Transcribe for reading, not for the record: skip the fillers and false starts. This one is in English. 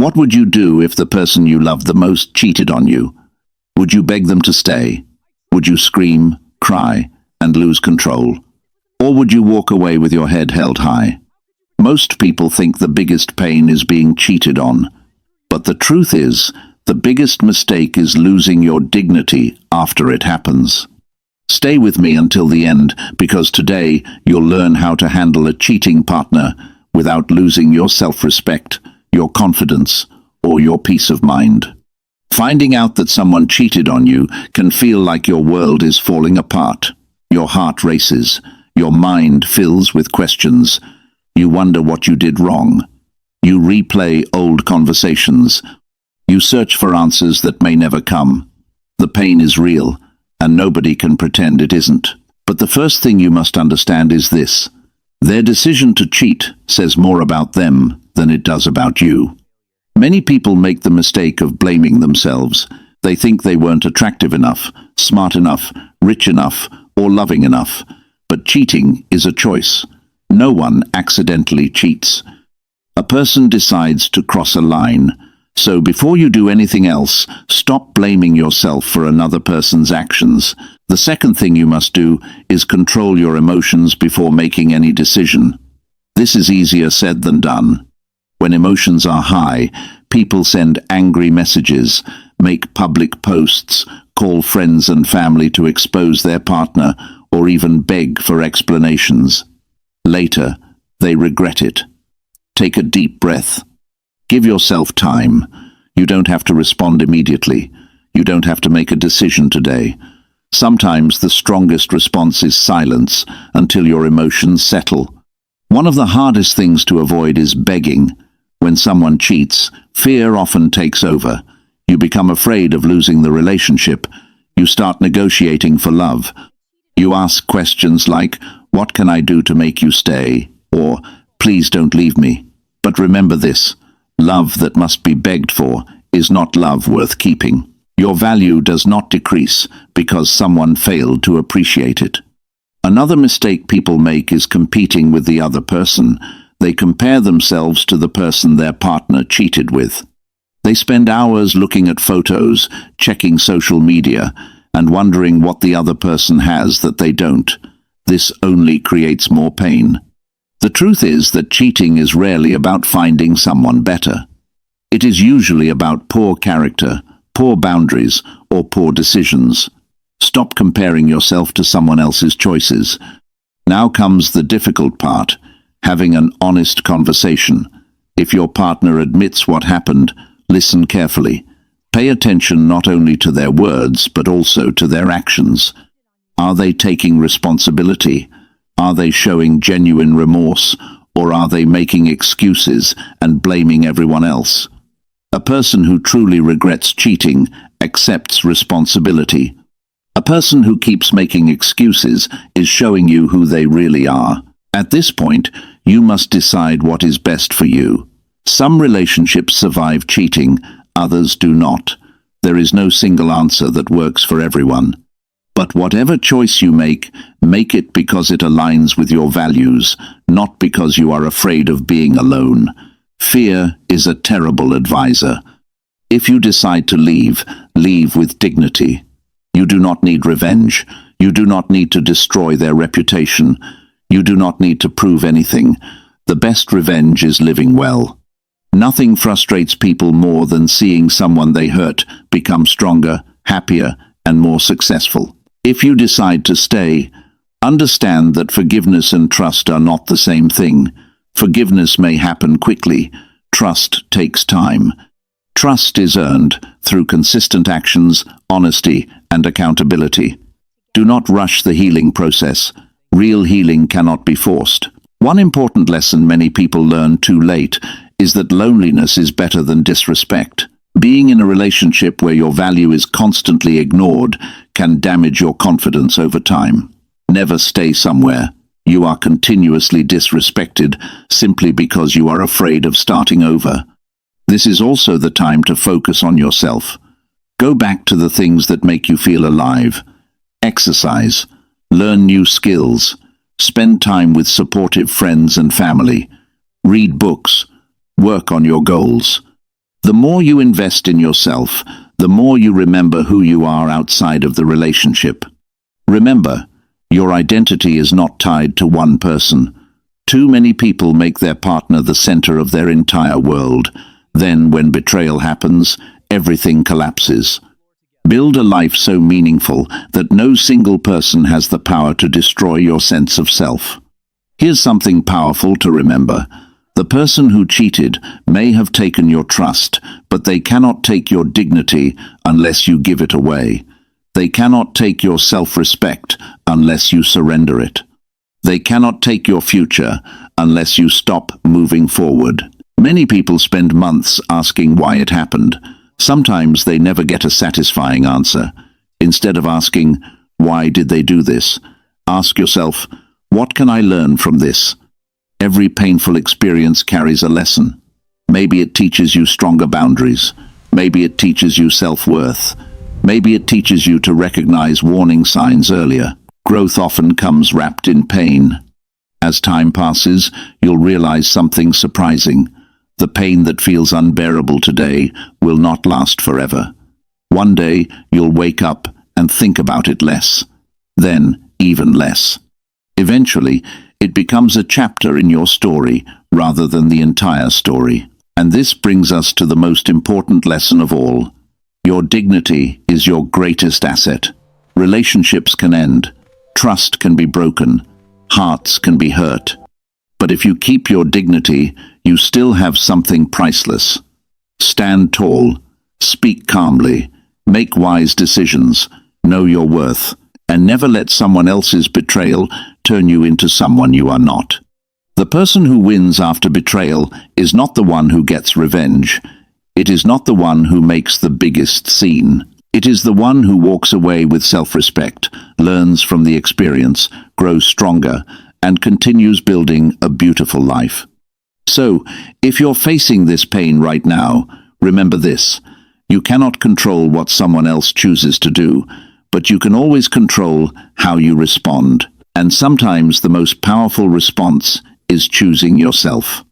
What would you do if the person you loved the most cheated on you? Would you beg them to stay? Would you scream, cry, and lose control? Or would you walk away with your head held high? Most people think the biggest pain is being cheated on. But the truth is, the biggest mistake is losing your dignity after it happens. Stay with me until the end, because today you'll learn how to handle a cheating partner without losing your self-respect, your confidence, or your peace of mind. Finding out that someone cheated on you can feel like your world is falling apart. Your heart races. Your mind fills with questions. You wonder what you did wrong. You replay old conversations. You search for answers that may never come. The pain is real, and nobody can pretend it isn't. But the first thing you must understand is this. Their decision to cheat says more about them than it does about you. Many people make the mistake of blaming themselves. They think they weren't attractive enough, smart enough, rich enough, or loving enough. But cheating is a choice. No one accidentally cheats. A person decides to cross a line. So before you do anything else, stop blaming yourself for another person's actions. The second thing you must do is control your emotions before making any decision. This is easier said than done. When emotions are high, people send angry messages, make public posts, call friends and family to expose their partner, or even beg for explanations. Later, they regret it. Take a deep breath. Give yourself time. You don't have to respond immediately. You don't have to make a decision today. Sometimes the strongest response is silence until your emotions settle. One of the hardest things to avoid is begging. When someone cheats, fear often takes over. You become afraid of losing the relationship. You start negotiating for love. You ask questions like, "What can I do to make you stay?" or "Please don't leave me." But remember this, love that must be begged for is not love worth keeping. Your value does not decrease because someone failed to appreciate it. Another mistake people make is competing with the other person. They compare themselves to the person their partner cheated with. They spend hours looking at photos, checking social media, and wondering what the other person has that they don't. This only creates more pain. The truth is that cheating is rarely about finding someone better. It is usually about poor character, poor boundaries, or poor decisions. Stop comparing yourself to someone else's choices. Now comes the difficult part, having an honest conversation. If your partner admits what happened, listen carefully. Pay attention not only to their words, but also to their actions. Are they taking responsibility? Are they showing genuine remorse? Or are they making excuses and blaming everyone else? A person who truly regrets cheating accepts responsibility. A person who keeps making excuses is showing you who they really are. At this point, you must decide what is best for you. Some relationships survive cheating, others do not. There is no single answer that works for everyone. But whatever choice you make it because it aligns with your values, not because you are afraid of being alone. Fear is a terrible advisor. If you decide to leave, leave with dignity. You do not need revenge. You do not need to destroy their reputation. You do not need to prove anything. The best revenge is living well. Nothing frustrates people more than seeing someone they hurt become stronger, happier, and more successful. If you decide to stay, understand that forgiveness and trust are not the same thing. Forgiveness may happen quickly. Trust takes time. Trust is earned through consistent actions, honesty, and accountability. Do not rush the healing process. Real healing cannot be forced. One important lesson many people learn too late is that loneliness is better than disrespect. Being in a relationship where your value is constantly ignored can damage your confidence over time. Never stay somewhere you are continuously disrespected simply because you are afraid of starting over. This is also the time to focus on yourself. Go back to the things that make you feel alive. Exercise, learn new skills, spend time with supportive friends and family, read books, work on your goals. The more you invest in yourself, the more you remember who you are outside of the relationship. Remember, your identity is not tied to one person. Too many people make their partner the center of their entire world. Then, when betrayal happens, everything collapses. Build a life so meaningful that no single person has the power to destroy your sense of self. Here's something powerful to remember. The person who cheated may have taken your trust, but they cannot take your dignity unless you give it away. They cannot take your self-respect unless you surrender it. They cannot take your future unless you stop moving forward. Many people spend months asking why it happened. Sometimes they never get a satisfying answer. Instead of asking, why did they do this? Ask yourself, what can I learn from this? Every painful experience carries a lesson. Maybe it teaches you stronger boundaries. Maybe it teaches you self-worth. Maybe it teaches you to recognize warning signs earlier. Growth often comes wrapped in pain. As time passes, you'll realize something surprising. The pain that feels unbearable today will not last forever. One day, you'll wake up and think about it less. Then, even less. Eventually, it becomes a chapter in your story rather than the entire story. And this brings us to the most important lesson of all. Your dignity is your greatest asset. Relationships can end. Trust can be broken. Hearts can be hurt. But if you keep your dignity, you still have something priceless. Stand tall. Speak calmly. Make wise decisions. Know your worth. And never let someone else's betrayal turn you into someone you are not. The person who wins after betrayal is not the one who gets revenge. It is not the one who makes the biggest scene. It is the one who walks away with self-respect, learns from the experience, grows stronger, and continues building a beautiful life. So, if you're facing this pain right now, remember this. You cannot control what someone else chooses to do, but you can always control how you respond. And sometimes the most powerful response is choosing yourself.